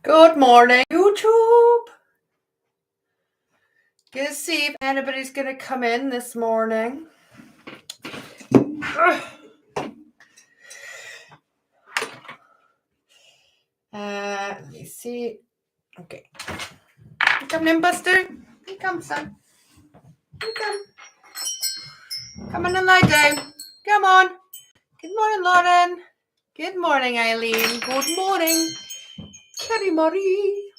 Good morning, YouTube. Gonna see if anybody's gonna come in this morning. Let me see. Okay. You coming in, Buster? You come, son. You come. Come on and lie down. Come on. Good morning, Lauren. Good morning, Eileen. Good morning, Kerry Marie.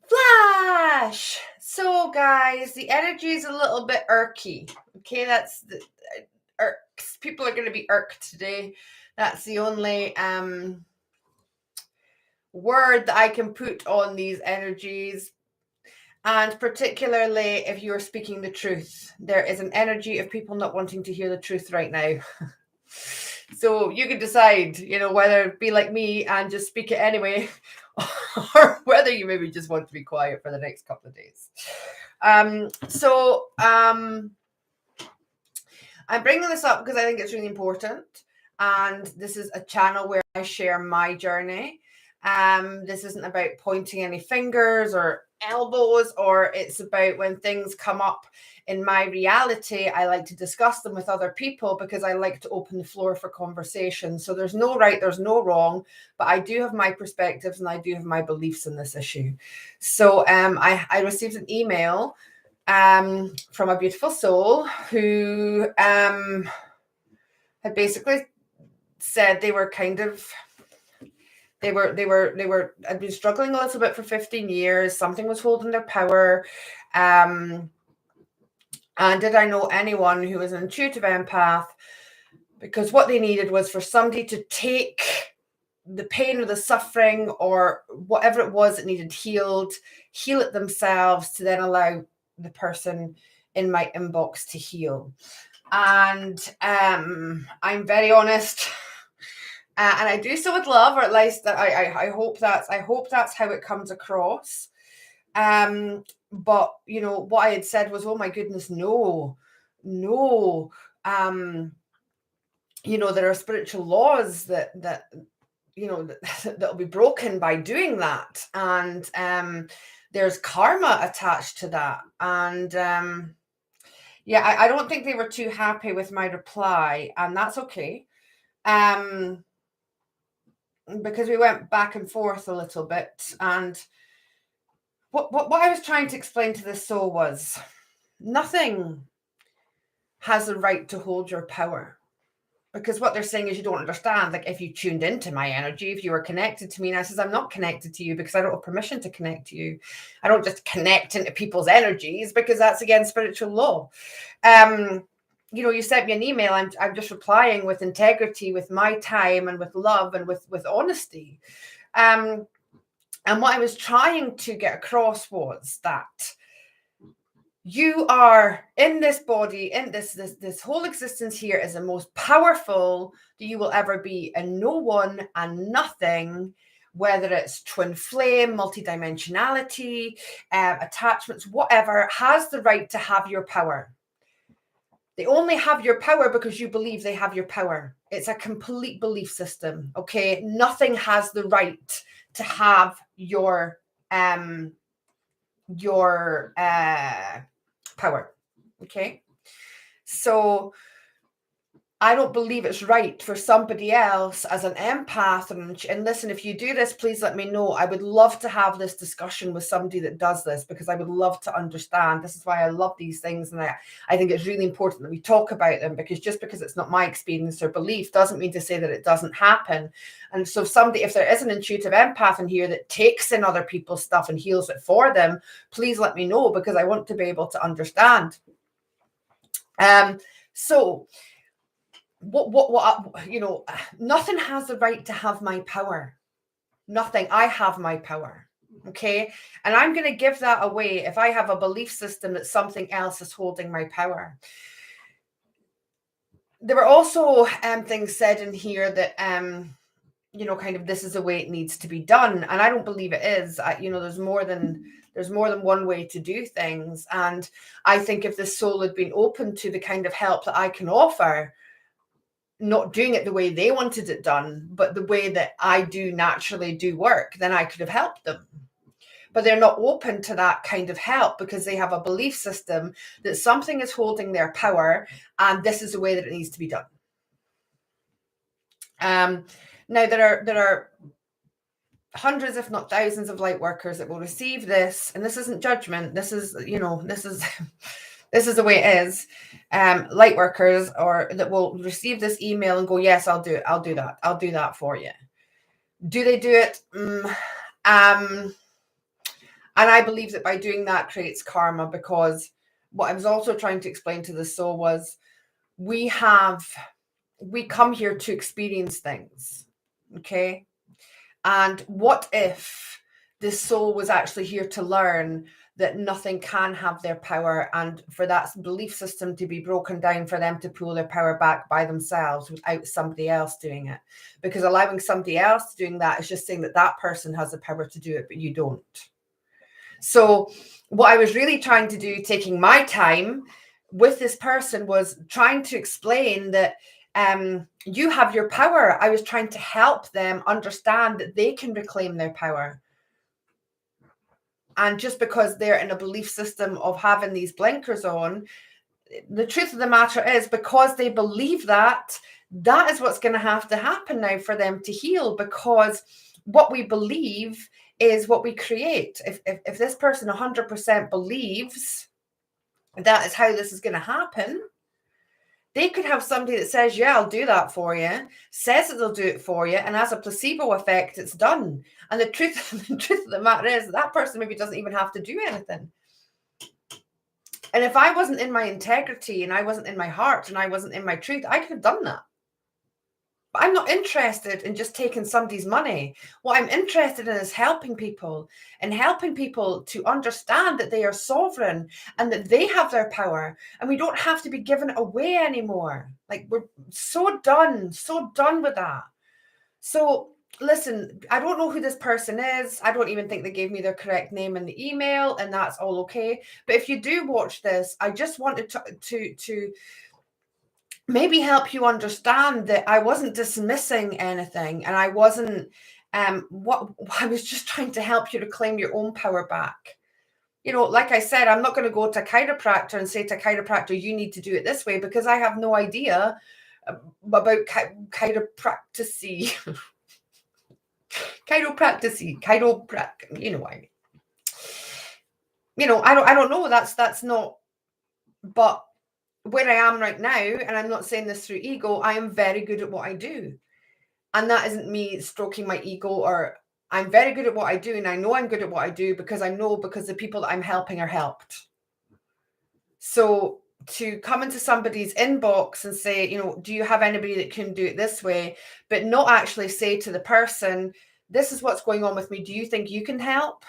Flash. So, guys, the energy is a little bit irky. Okay, that's the irks. People are going to be irked today. That's the only word that I can put on these energies. And particularly if you are speaking the truth, there is an energy of people not wanting to hear the truth right now. So you can decide, whether be like me and just speak it anyway, or whether you maybe just want to be quiet for the next couple of days. I'm bringing this up because I think it's really important. And this is a channel where I share my journey. This isn't about pointing any fingers or elbows, or it's about when things come up in my reality, I like to discuss them with other people because I like to open the floor for conversation. So there's no right, there's no wrong, but I do have my perspectives and I do have my beliefs in this issue. So I received an email from a beautiful soul who had basically said they were kind of had been struggling a little bit for 15 years. Something was holding their power. And did I know anyone who was an intuitive empath? Because what they needed was for somebody to take the pain or the suffering or whatever it was that needed healed, heal it themselves to then allow the person in my inbox to heal. And I'm very honest. And I do so with love, or at least that I hope that's how it comes across. But what I had said was, oh my goodness, no. There are spiritual laws that that'll be broken by doing that, and there's karma attached to that. And I don't think they were too happy with my reply, and that's okay. Because we went back and forth a little bit, and what I was trying to explain to this soul was nothing has the right to hold your power, because what they're saying is you don't understand. Like, if you tuned into my energy, if you were connected to me, and I says, I'm not connected to you because I don't have permission to connect to you. I don't just connect into people's energies because that's against spiritual law. You sent me an email. I'm just replying with integrity, with my time, and with love, and with honesty. And what I was trying to get across was that you are in this body, in this whole existence here is the most powerful that you will ever be, and no one and nothing, whether it's twin flame, multidimensionality, attachments, whatever, has the right to have your power. They only have your power because you believe they have your power. It's a complete belief system. Okay. Nothing has the right to have your power. Okay. So I don't believe it's right for somebody else as an empath. And listen, if you do this, please let me know. I would love to have this discussion with somebody that does this, because I would love to understand. This is why I love these things. And I think it's really important that we talk about them, because just because it's not my experience or belief doesn't mean to say that it doesn't happen. And so if there is an intuitive empath in here that takes in other people's stuff and heals it for them, please let me know, because I want to be able to understand. So nothing has the right to have my power. Nothing. I have my power. Okay. And I'm going to give that away if I have a belief system that something else is holding my power. There were also things said in here that, kind of, this is the way it needs to be done. And I don't believe it is. There's more than one way to do things. And I think if the soul had been open to the kind of help that I can offer, not doing it the way they wanted it done, but the way that I do naturally do work, then I could have helped them. But they're not open to that kind of help because they have a belief system that something is holding their power and this is the way that it needs to be done. Now there are hundreds, if not thousands, of light workers that will receive this, and this isn't judgment. This is, this is this is the way it is. Light workers or that will receive this email and go, yes, I'll do it. I'll do that. I'll do that for you. Do they do it? And I believe that by doing that creates karma, because what I was also trying to explain to the soul was we come here to experience things. Okay. And what if this soul was actually here to learn that nothing can have their power, and for that belief system to be broken down, for them to pull their power back by themselves without somebody else doing it? Because allowing somebody else doing that is just saying that that person has the power to do it, but you don't. So what I was really trying to do, taking my time with this person, was trying to explain that you have your power. I was trying to help them understand that they can reclaim their power. And just because they're in a belief system of having these blinkers on, the truth of the matter is, because they believe that, that is what's going to have to happen now for them to heal, because what we believe is what we create. If this person 100% believes that is how this is going to happen, they could have somebody that says, yeah, I'll do that for you, says that they'll do it for you, and as a placebo effect, it's done. And the truth of the matter is that person maybe doesn't even have to do anything. And if I wasn't in my integrity, and I wasn't in my heart, and I wasn't in my truth, I could have done that. But I'm not interested in just taking somebody's money. What I'm interested in is helping people, and helping people to understand that they are sovereign and that they have their power, and we don't have to be given it away anymore. Like, we're so done with that. So listen, I don't know who this person is. I don't even think they gave me their correct name in the email, and that's all okay. But if you do watch this, I just wanted to maybe help you understand that I wasn't dismissing anything, and I wasn't I was just trying to help you to claim your own power back. Like I said, I'm not going to go to a chiropractor and say to a chiropractor, you need to do it this way, because I have no idea about chiropractic. You know what I mean. I don't know. That's not. But where I am right now, and I'm not saying this through ego, I am very good at what I do. And that isn't me stroking my ego, or I'm very good at what I do. And I know I'm good at what I do because the people that I'm helping are helped. So to come into somebody's inbox and say, do you have anybody that can do it this way, but not actually say to the person, this is what's going on with me, do you think you can help?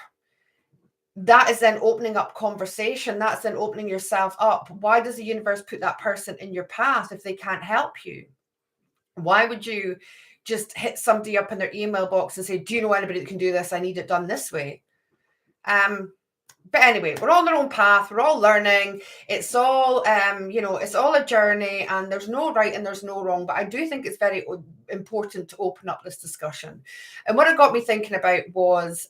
That is then opening up conversation. That's then opening yourself up. Why does the universe put that person in your path if they can't help you? Why would you just hit somebody up in their email box and say, do you know anybody that can do this? I need it done this way. But anyway, we're all on our own path. We're all learning. It's all, it's all a journey, and there's no right and there's no wrong. But I do think it's very important to open up this discussion. And what it got me thinking about was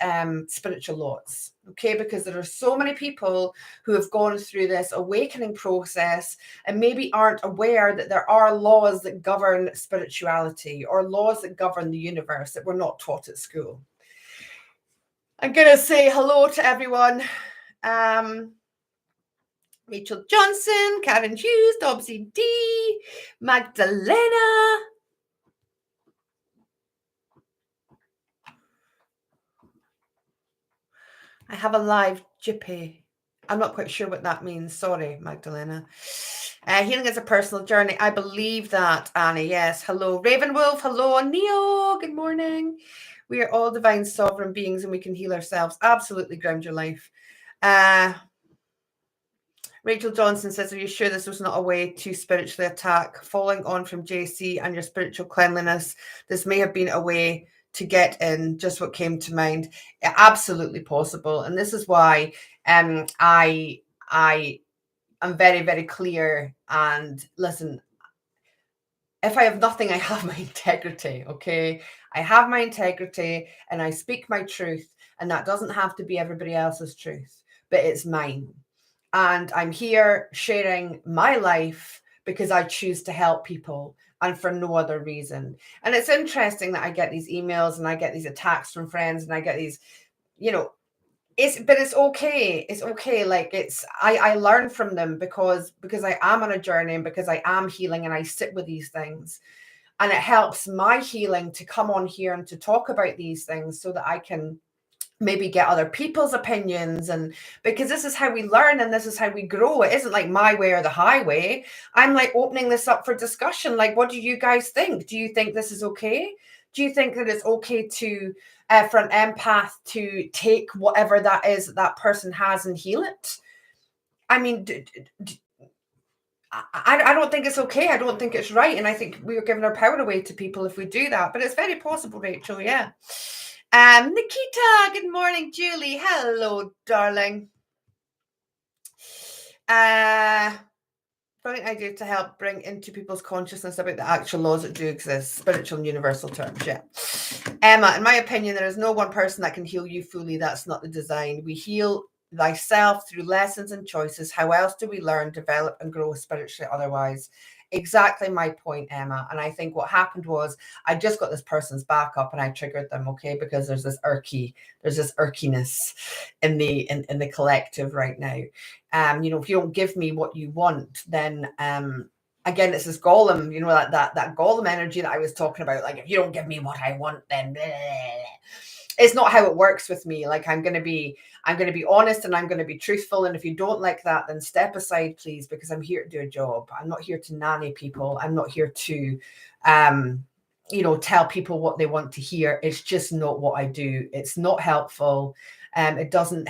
spiritual laws. Okay, because there are so many people who have gone through this awakening process and maybe aren't aware that there are laws that govern spirituality, or laws that govern the universe that we're not taught at school. I'm going to say hello to everyone. Rachel Johnson, Karen Hughes, Dobsy D, Magdalena. I have a live jippy. I'm not quite sure what that means. Sorry, Magdalena. Healing is a personal journey. I believe that, Annie. Yes. Hello, Ravenwolf. Hello, Neo. Good morning. We are all divine sovereign beings, and we can heal ourselves. Absolutely. Ground your life. Rachel Johnson says, are you sure this was not a way to spiritually attack? Following on from JC and your spiritual cleanliness, this may have been a way to get in. Just what came to mind. Absolutely possible. And this is why I am very, very clear. And listen, if I have nothing, I have my integrity. Okay. I have my integrity and I speak my truth. And that doesn't have to be everybody else's truth, but it's mine. And I'm here sharing my life because I choose to help people and for no other reason. And it's interesting that I get these emails and I get these attacks from friends and I get these, you know, but it's okay. It's okay. Like I learn from them because I am on a journey and because I am healing and I sit with these things. And it helps my healing to come on here and to talk about these things so that I can maybe get other people's opinions, and because this is how we learn and this is how we grow. It isn't like my way or the highway. I'm like opening this up for discussion. Like, what do you guys think? Do you think this is okay? Do you think that it's okay to for an empath to take whatever that is that person has and heal it? I mean, I don't think it's okay. I don't think it's right. And I think we are giving our power away to people if we do that. But it's very possible, Rachel. Yeah. Nikita, good morning. Julie, hello, darling. Brilliant idea to help bring into people's consciousness about the actual laws that do exist, spiritual and universal terms. Yeah. Emma, in my opinion, there is no one person that can heal you fully. That's not the design. We heal thyself through lessons and choices. How else do we learn, develop, and grow spiritually otherwise? Exactly my point, Emma. And I think what happened was I just got this person's back up and I triggered them, okay, because there's this irkiness in the collective right now. If you don't give me what you want, then again, it's this golem, that golem energy that I was talking about. Like, if you don't give me what I want, then blah, blah, blah. It's not how it works with me. Like, I'm going to be honest and I'm going to be truthful. And if you don't like that, then step aside, please, because I'm here to do a job. I'm not here to nanny people. I'm not here to, tell people what they want to hear. It's just not what I do. It's not helpful. It doesn't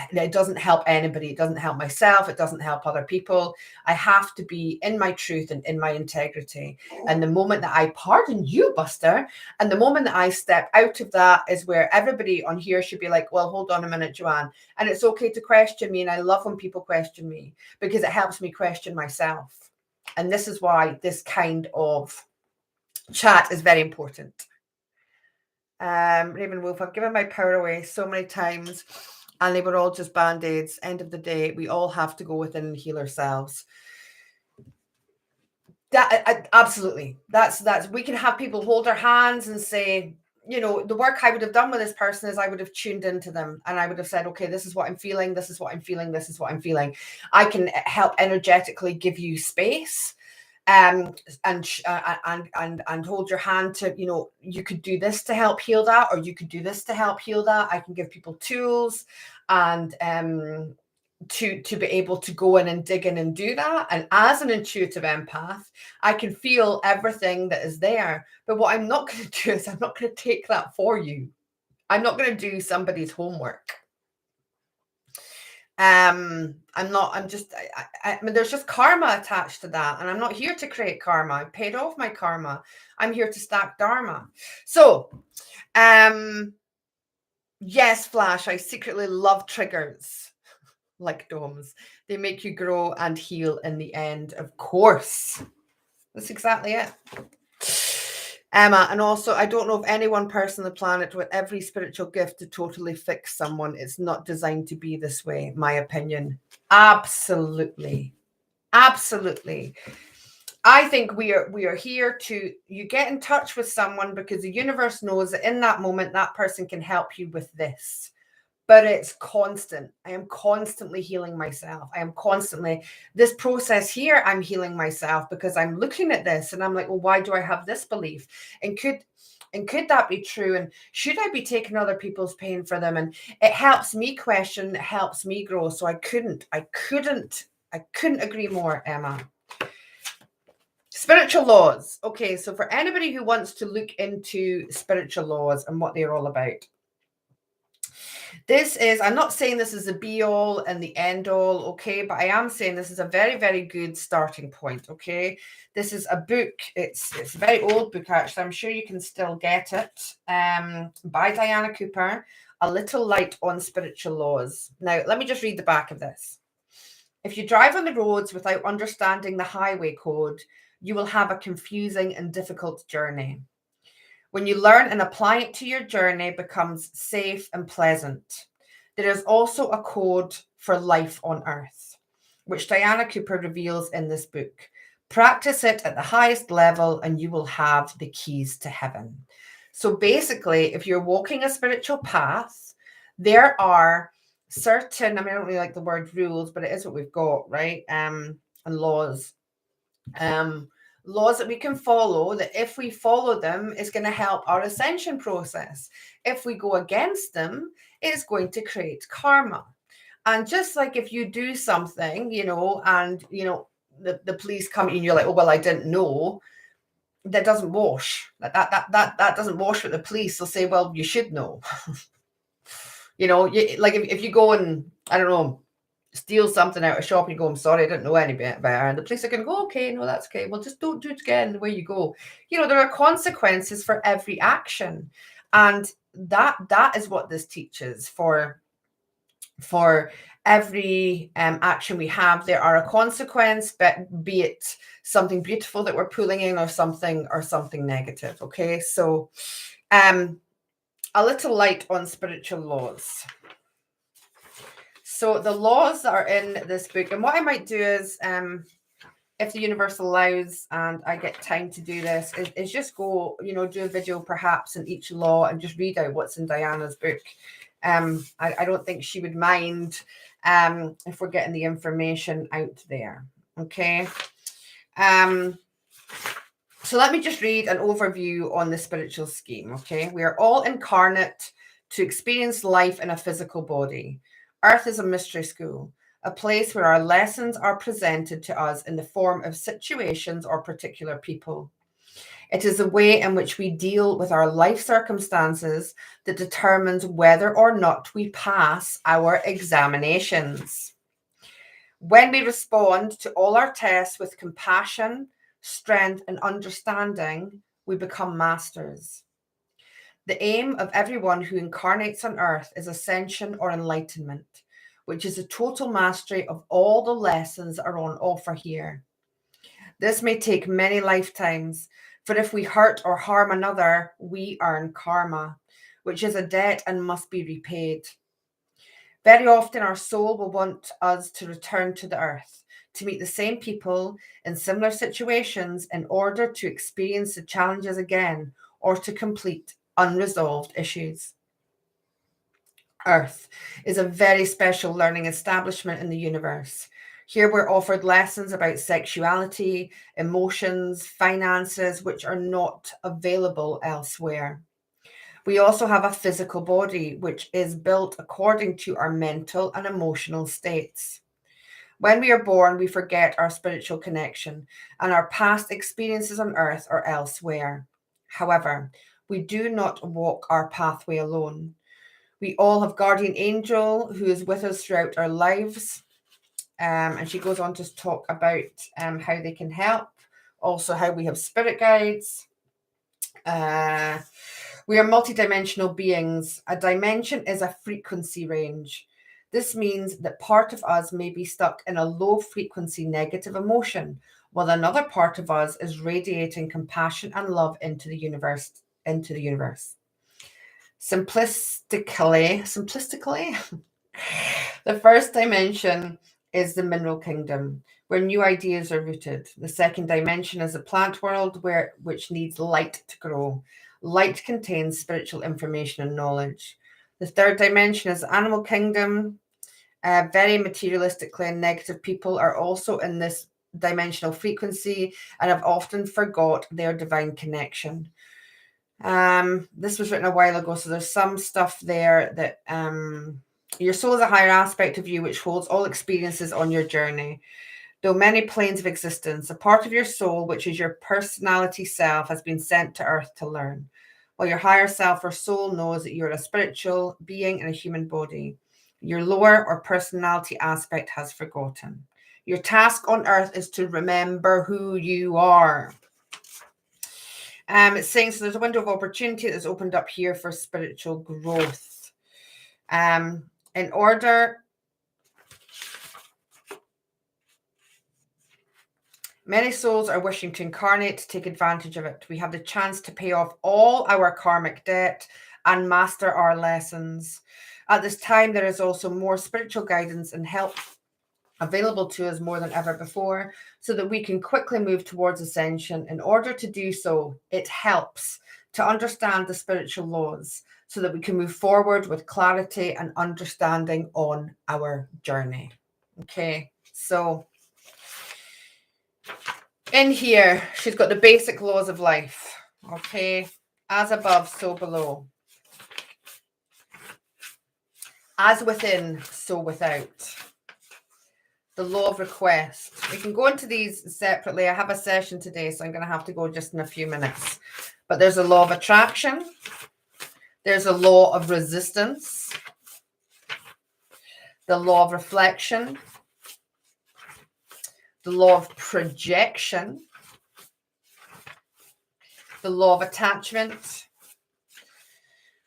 help anybody. It doesn't help myself. It doesn't help other people. I have to be in my truth and in my integrity. And the moment that I pardon you, Buster, and the moment that I step out of that is where everybody on here should be like, well, hold on a minute, Joanne. And it's okay to question me. And I love when people question me because it helps me question myself. And this is why this kind of chat is very important. Raven Wolf, I've given my power away so many times and they were all just band-aids. End of the day, we all have to go within and heal ourselves. Absolutely. That's we can have people hold our hands and say, the work I would have done with this person is I would have tuned into them and I would have said, okay, this is what I'm feeling. This is what I'm feeling. This is what I'm feeling. I can help energetically give you space. And hold your hand to, you could do this to help heal that, or you could do this to help heal that. I can give people tools and to be able to go in and dig in and do that. And as an intuitive empath, I can feel everything that is there. But what I'm not going to do is I'm not going to take that for you. I'm not going to do somebody's homework. I mean, there's just karma attached to that. And I'm not here to create karma. I paid off my karma. I'm here to stack dharma. So, yes, Flash, I secretly love triggers like domes. They make you grow and heal in the end. Of course. That's exactly it. Emma, and also, I don't know of any one person on the planet with every spiritual gift to totally fix someone. It's not designed to be this way, my opinion. Absolutely. Absolutely. I think we are here you get in touch with someone because the universe knows that in that moment, that person can help you with this. But it's constant. I am constantly healing myself. I am constantly, this process here, I'm healing myself because I'm looking at this and I'm like, well, why do I have this belief? And could that be true? And should I be taking other people's pain for them? And it helps me question, it helps me grow. So I couldn't agree more, Emma. Spiritual laws. Okay, so for anybody who wants to look into spiritual laws and what they're all about, I'm not saying this is the be all and the end all, okay, but I am saying this is a very, very good starting point, okay? This is a book. It's a very old book, actually. I'm sure you can still get it, by Diana Cooper, A Little Light on Spiritual Laws. Now, let me just read the back of this. If you drive on the roads without understanding the highway code, you will have a confusing and difficult journey. When you learn and apply it to your journey, it becomes safe and pleasant. There is also a code for life on earth, which Diana Cooper reveals in this book. Practice it at the highest level and you will have the keys to heaven. So basically, if you're walking a spiritual path, there are certain, I mean, I don't really like the word rules, but it is what we've got, right? And laws. Laws that we can follow, that if we follow them, is going to help our ascension process. If we go against them, it's going to create karma. And just like if you do something, and the police come and you're like, oh well, I didn't know, that doesn't wash. That doesn't wash with the police. They'll say, well, you should know. Like if you go and, I don't know, steal something out of a shop and you go, I'm sorry, I didn't know any bit about it. And the police are going to go, okay, no, that's okay. Well, just don't do it again. Where you go. There are consequences for every action. And that is what this teaches. For every action we have, there are a consequence, but be it something beautiful that we're pulling in or something negative. Okay. So a little light on spiritual laws. So the laws that are in this book, and what I might do is, if the universe allows and I get time to do this, is just go, do a video perhaps in each law and just read out what's in Diana's book. I don't think she would mind if we're getting the information out there. Okay. So let me just read an overview on the spiritual scheme. Okay. We are all incarnate to experience life in a physical body. Earth is a mystery school, a place where our lessons are presented to us in the form of situations or particular people. It is the way in which we deal with our life circumstances that determines whether or not we pass our examinations. When we respond to all our tests with compassion, strength, and understanding, we become masters. The aim of everyone who incarnates on earth is ascension or enlightenment, which is a total mastery of all the lessons that are on offer here. This may take many lifetimes, for if we hurt or harm another, we earn karma, which is a debt and must be repaid. Very often our soul will want us to return to the earth, to meet the same people in similar situations in order to experience the challenges again or to complete unresolved issues. Earth is a very special learning establishment in the universe. Here we're offered lessons about sexuality, emotions, finances, which are not available elsewhere. We also have a physical body, which is built according to our mental and emotional states. When we are born, we forget our spiritual connection and our past experiences on earth or elsewhere. However, we do not walk our pathway alone. We all have guardian angel who is with us throughout our lives. And she goes on to talk about how they can help. Also how we have spirit guides. We are multidimensional beings. A dimension is a frequency range. This means that part of us may be stuck in a low frequency negative emotion, while another part of us is radiating compassion and love into the universe. Simplistically, the first dimension is the mineral kingdom, where new ideas are rooted. The second dimension is the plant world, which needs light to grow. Light contains spiritual information and knowledge. The third dimension is the animal kingdom. Very materialistically and negative people are also in this dimensional frequency and have often forgot their divine connection. This was written a while ago, so there's some stuff there that your soul is a higher aspect of you which holds all experiences on your journey. Though many planes of existence, a part of your soul, which is your personality self, has been sent to earth to learn, while your higher self or soul knows that you're a spiritual being in a human body. Your lower or personality aspect has forgotten. Your task on earth is to remember who you are. It's saying, so there's a window of opportunity that's opened up here for spiritual growth. In order Many souls are wishing to incarnate to take advantage of it. We have the chance to pay off all our karmic debt and master our lessons. At this time, there is also more spiritual guidance and help available to us more than ever before, so that we can quickly move towards ascension. In order to do so, it helps to understand the spiritual laws so that we can move forward with clarity and understanding on our journey. Okay, so in here, she's got the basic laws of life. Okay, as above, so below. As within, so without. The law of request. We can go into these separately. I have a session today, so I'm going to have to go just in a few minutes. But there's a law of attraction. There's a law of resistance. The law of reflection. The law of projection. The law of attachment.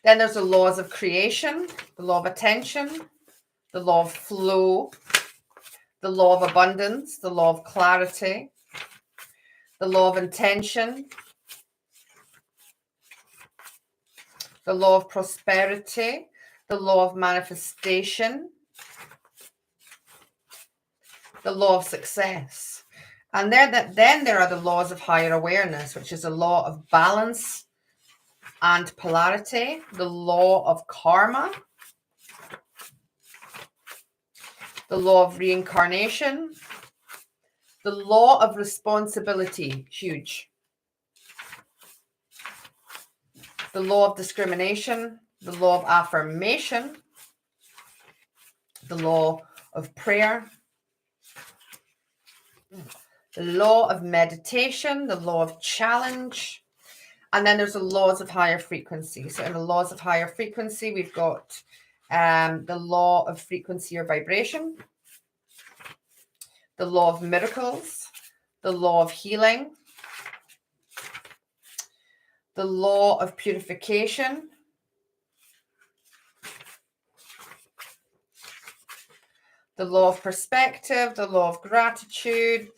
Then there's the laws of creation, the law of attention, the law of flow, the law of abundance, the law of clarity, the law of intention, the law of prosperity, the law of manifestation, the law of success. And then there are the laws of higher awareness, which is a law of balance and polarity, the law of karma, the law of reincarnation, the law of responsibility, huge, the law of discrimination, the law of affirmation, the law of prayer, the law of meditation, the law of challenge, and then there's the laws of higher frequency. So in the laws of higher frequency, we've got the law of frequency or vibration, the law of miracles, the law of healing, the law of purification, the law of perspective, the law of gratitude,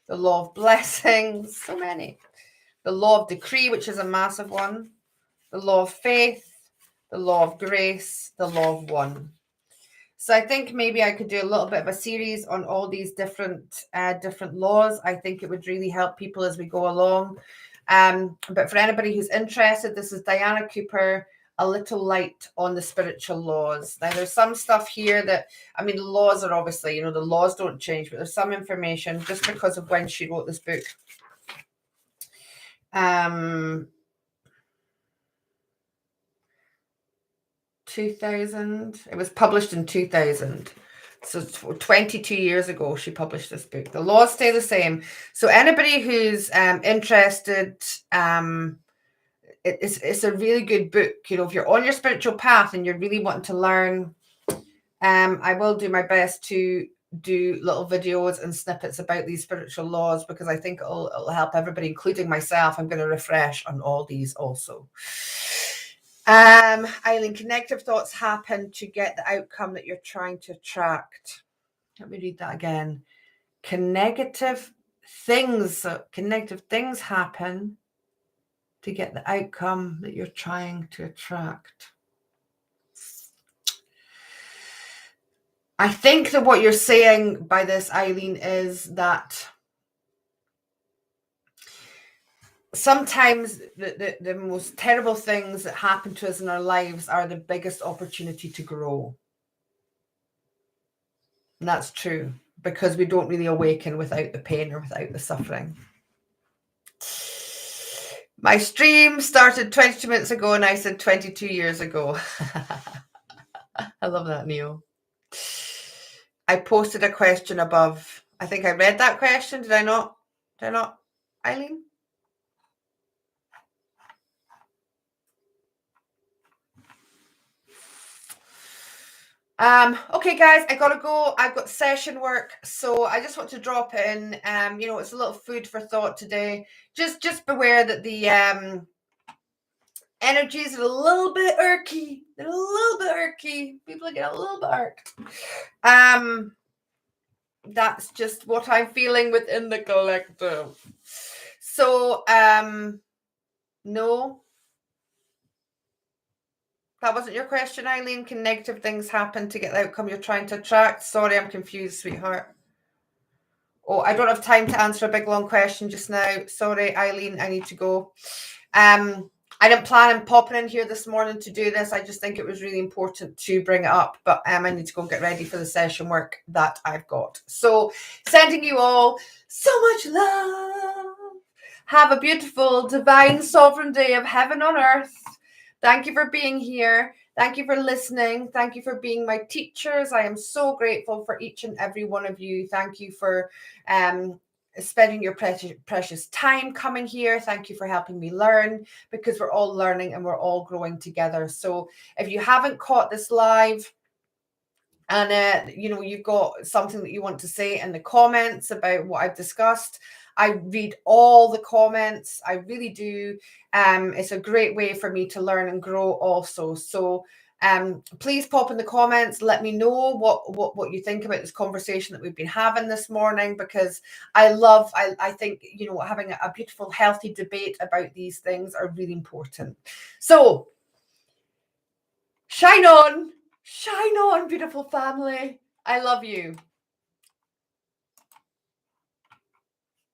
the law of blessings, so many. The law of decree, which is a massive one, the law of faith, the law of grace, the law of one. So I think maybe I could do a little bit of a series on all these different laws. I think it would really help people as we go along. But for anybody who's interested, this is Diana Cooper, A Little Light on the Spiritual Laws. Now, there's some stuff here that, I mean, the laws are obviously, the laws don't change, but there's some information just because of when she wrote this book. 2000. It was published in 2000. So 22 years ago, she published this book. The laws stay the same. So anybody who's interested, it's a really good book. If you're on your spiritual path and you're really wanting to learn, I will do my best to do little videos and snippets about these spiritual laws, because I think it'll help everybody, including myself. I'm going to refresh on all these also. Eileen, connective thoughts happen to get the outcome that you're trying to attract. Let me read that again. Connective things happen to get the outcome that you're trying to attract. I think that what you're saying by this, Eileen, is that sometimes the most terrible things that happen to us in our lives are the biggest opportunity to grow. And that's true, because we don't really awaken without the pain or without the suffering. My stream started 22 minutes ago and I said 22 years ago. I love that, Neil. I posted a question above. I think I read that question. Did I not, Eileen? Okay, guys, I gotta go. I've got session work, so I just want to drop in. It's a little food for thought today. Just beware that the energies are a little bit irky. They're a little bit irky. People get a little bit irked. That's just what I'm feeling within the collective. So, no, that wasn't your question, Eileen. Can negative things happen to get the outcome you're trying to attract? Sorry, I'm confused, sweetheart. Oh, I don't have time to answer a big long question just now. Sorry, Eileen, I need to go. I didn't plan on popping in here this morning to do this. I just think it was really important to bring it up, but I need to go and get ready for the session work that I've got. So sending you all so much love. Have a beautiful, divine, sovereign day of heaven on earth. Thank you for being here. Thank you for listening. Thank you for being my teachers. I am so grateful for each and every one of you. Thank you for spending your precious time coming here. Thank you for helping me learn, because we're all learning and we're all growing together. So if you haven't caught this live and you've got something that you want to say in the comments about what I've discussed, I read all the comments. I really do. It's a great way for me to learn and grow also. So please pop in the comments. Let me know what you think about this conversation that we've been having this morning, because I think, having a beautiful, healthy debate about these things are really important. So shine on, beautiful family. I love you.